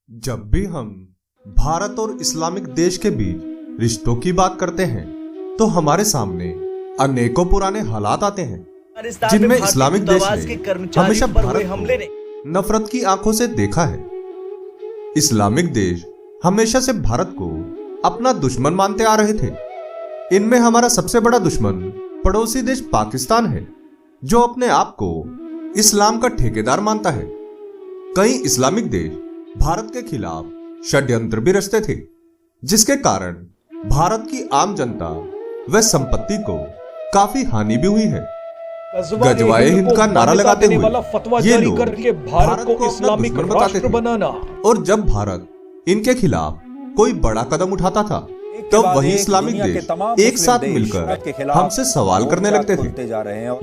जब भी हम भारत और इस्लामिक देश के बीच रिश्तों की बात करते हैं तो हमारे सामने अनेकों पुराने हालात आते हैं जिनमें इस्लामिक देश ने हमेशा भारत को नफरत की आंखों से देखा है। इस्लामिक देश हमेशा से भारत को अपना दुश्मन मानते आ रहे थे। इनमें हमारा सबसे बड़ा दुश्मन पड़ोसी देश पाकिस्तान है, जो अपने आप को इस्लाम का ठेकेदार मानता है। कई इस्लामिक देश भारत के खिलाफ षड्यंत्र भी रचते थे, जिसके कारण भारत की आम जनता व संपत्ति को काफी हानि भी हुई है। गजवाए हिंद का नारा लगाते हुए ये लोग भारत को इस्लामिक बताते थे, और जब भारत इनके खिलाफ कोई बड़ा कदम उठाता था तब वही इस्लामिक देश एक साथ मिलकर हमसे सवाल करने लगते थे।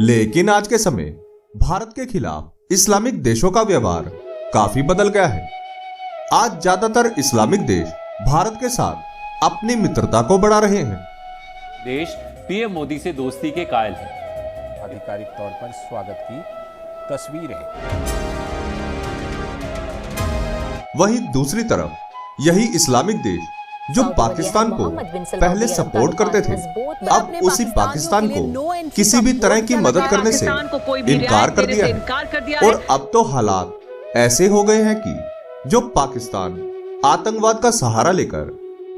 लेकिन आज के समय भारत के खिलाफ इस्लामिक देशों का व्यवहार काफी बदल गया है। आज ज्यादातर इस्लामिक देश भारत के साथ अपनी मित्रता को बढ़ा रहे हैं। देश पीएम मोदी से दोस्ती के कायल है। आधिकारिक तौर पर स्वागत की तस्वीरें। वहीं दूसरी तरफ यही इस्लामिक देश जो पाकिस्तान को पहले सपोर्ट करते थे, अब उसी पाकिस्तान को किसी भी तरह की मदद करने से इनकार कर दिया है। और अब तो हालात ऐसे हो गए हैं कि जो पाकिस्तान आतंकवाद का सहारा लेकर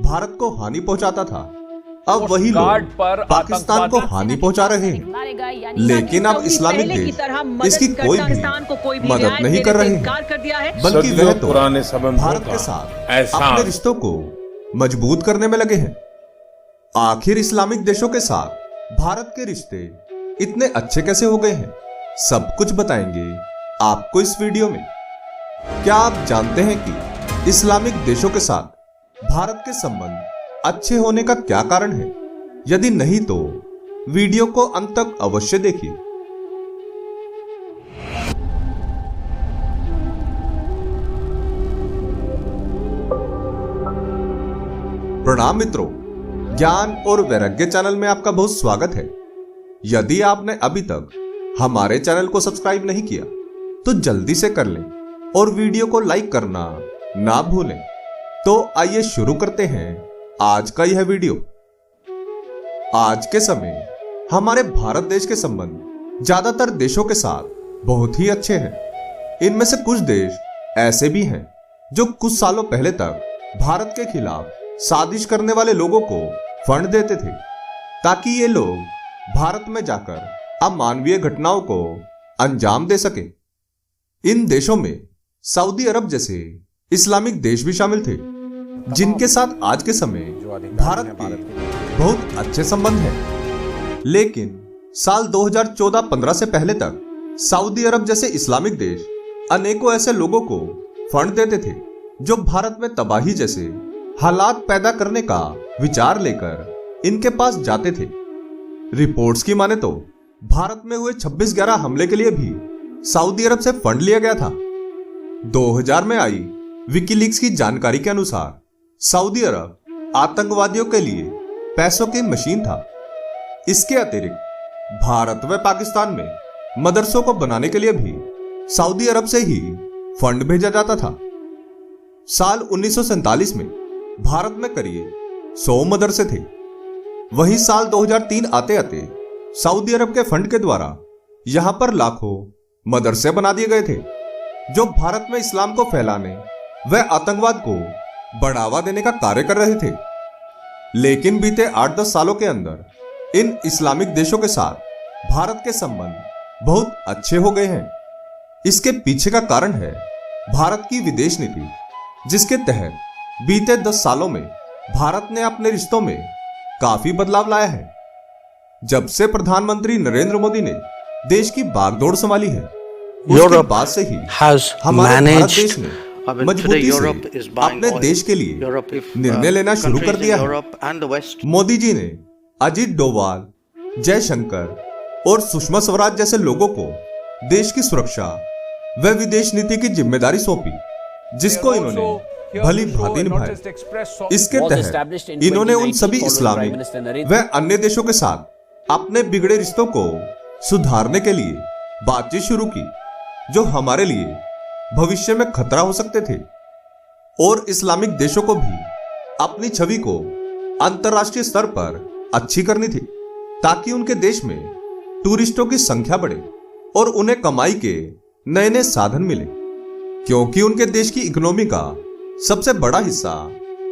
भारत को हानि पहुंचाता था, अब वही लोग पाकिस्तान को हानि पहुंचा रहे हैं। लेकिन अब इस्लामिक देश इसकी कोई भी मदद नहीं कर रहे हैं, बल्कि वह तो भारत के साथ अपने रिश्तों को मजबूत करने में लगे हैं। आखिर इस्लामिक देशों के साथ भारत के रिश्ते इतने अच्छे कैसे हो गए हैं, सब कुछ बताएंगे आपको इस वीडियो में। क्या आप जानते हैं कि इस्लामिक देशों के साथ भारत के संबंध अच्छे होने का क्या कारण है? यदि नहीं तो वीडियो को अंत तक अवश्य देखिए। प्रणाम मित्रों, ज्ञान और वैराग्य चैनल में आपका बहुत स्वागत है। यदि आपने अभी तक हमारे चैनल को सब्सक्राइब नहीं किया तो जल्दी से कर लें और वीडियो को लाइक करना ना भूलें। तो आइए शुरू करते हैं आज का यह वीडियो। आज के समय हमारे भारत देश के संबंध ज्यादातर देशों के साथ बहुत ही अच्छे हैं। इनमें से कुछ देश ऐसे भी हैं जो कुछ सालों पहले तक भारत के खिलाफ साजिश करने वाले लोगों को फंड देते थे, ताकि ये लोग भारत में जाकर अमानवीय घटनाओं को अंजाम दे सके। इन देशों में सऊदी अरब जैसे इस्लामिक देश भी शामिल थे, जिनके साथ आज के समय भारत के बहुत अच्छे संबंध हैं। लेकिन साल 2014-15 से पहले तक सऊदी अरब जैसे इस्लामिक देश अनेकों ऐसे लोगों को फंड देते थे जो भारत में तबाही जैसे हालात पैदा करने का विचार लेकर इनके पास जाते थे। रिपोर्ट्स की माने तो भारत में हुए 26/11 हमले के लिए भी सऊदी अरब से फंड लिया गया था। 2000 में आई विकीलीक्स की जानकारी के अनुसार सऊदी अरब आतंकवादियों के लिए पैसों की मशीन था। इसके अतिरिक्त भारत व पाकिस्तान में मदरसों को बनाने के लिए भी सऊदी अरब से ही फंड भेजा जाता था। साल 1947 में भारत में करीब 100 मदरसे थे। वहीं साल 2003 आते आते सऊदी अरब के फंड के द्वारा यहां पर लाखों मदरसे बना दिए गए थे, जो भारत में इस्लाम को फैलाने व आतंकवाद को बढ़ावा देने का कार्य कर रहे थे। लेकिन बीते 8-10 सालों के अंदर इन इस्लामिक देशों के साथ भारत के संबंध बहुत अच्छे हो गए हैं। इसके पीछे का कारण है भारत की विदेश नीति, जिसके तहत बीते 10 सालों में भारत ने अपने रिश्तों में काफी बदलाव लाया है। जब से प्रधानमंत्री नरेंद्र मोदी ने देश की बागडोर संभाली है, उसके बाद से ही हमारे भारत देश ने मजबूती से अपने देश के लिए निर्णय लेना शुरू कर दिया है। मोदी जी ने अजीत डोभाल, जयशंकर और सुषमा स्वराज जैसे लोगों को देश की सुरक्षा व विदेश नीति की जिम्मेदारी सौंपी, जिसको इन्होंने भली भांति निभाया। इसके तहत इन्होंने उन सभी इस्लामिक व अन्य देशों के साथ अपने बिगड़े रिश्तों को सुधारने के लिए बातचीत शुरू की, जो हमारे लिए भविष्य में खतरा हो सकते थे। और इस्लामिक देशों को भी अपनी छवि को अंतर्राष्ट्रीय स्तर पर अच्छी करनी थी, ताकि उनके देश में टूरिस्टों की संख्या बढ़े और उन्हें कमाई के नए नए साधन मिले, क्योंकि उनके देश की इकोनॉमी का सबसे बड़ा हिस्सा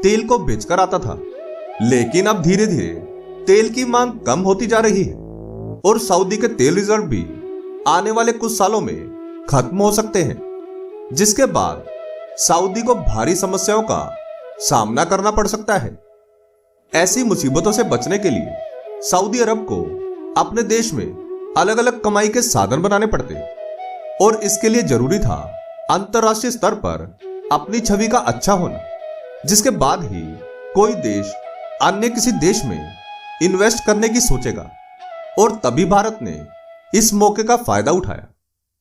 तेल को बेचकर आता था। लेकिन अब धीरे धीरे तेल की मांग कम होती जा रही है और सऊदी के तेल रिजर्व भी आने वाले कुछ सालों में खत्म हो सकते हैं, जिसके बाद सऊदी को भारी समस्याओं का सामना करना पड़ सकता है। ऐसी मुसीबतों से बचने के लिए सऊदी अरब को अपने देश में अलग अलग कमाई के साधन बनाने पड़ते और इसके लिए जरूरी था अंतर्राष्ट्रीय स्तर पर अपनी छवि का अच्छा होना, जिसके बाद ही कोई देश अन्य किसी देश में इन्वेस्ट करने की सोचेगा। और तभी भारत ने इस मौके का फायदा उठाया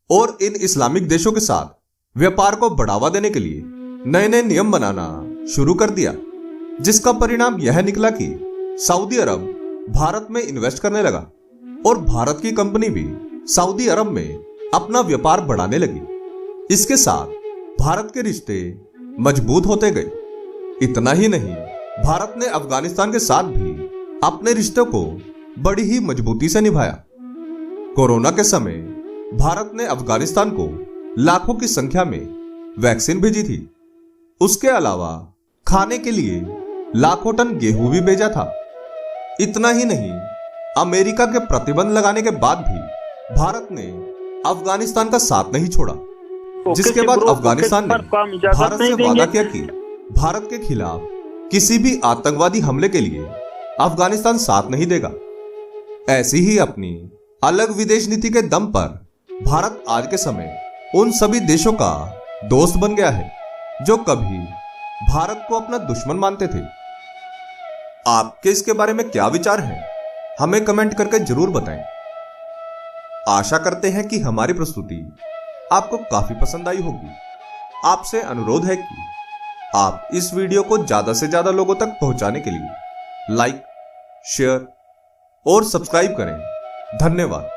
और इन इस्लामिक देशों के साथ व्यापार को बढ़ावा देने के लिए नए नए नियम बनाना शुरू कर दिया, जिसका परिणाम यह निकला कि सऊदी अरब भारत में इन्वेस्ट करने लगा और भारत की कंपनी भी सऊदी अरब में अपना व्यापार बढ़ाने लगी। इसके साथ भारत के रिश्ते मजबूत होते गए। इतना ही नहीं, भारत ने अफगानिस्तान के साथ भी अपने रिश्तों को बड़ी ही मजबूती से निभाया। कोरोना के समय भारत ने अफगानिस्तान को लाखों की संख्या में वैक्सीन भेजी थी। उसके अलावा खाने के लिए लाखों टन गेहूं भी भेजा था। इतना ही नहीं, अमेरिका के प्रतिबंध लगाने के बाद भी भारत ने अफगानिस्तान का साथ नहीं छोड़ा, जिसके बाद अफगानिस्तान ने भारत से वादा किया कि भारत के खिलाफ किसी भी आतंकवादी हमले के लिए अफगानिस्तान साथ नहीं देगा। ऐसी ही अपनी अलग विदेश नीति के दम पर भारत आज के समय उन सभी देशों का दोस्त बन गया है जो कभी भारत को अपना दुश्मन मानते थे। आपके इसके बारे में क्या विचार हैं? हमें कमेंट करके जरूर बताएं। आशा करते हैं कि हमारी प्रस्तुति आपको काफी पसंद आई होगी। आपसे अनुरोध है कि आप इस वीडियो को ज्यादा से ज्यादा लोगों तक पहुंचाने के लिए लाइक, शेयर और सब्सक्राइब करें। धन्यवाद।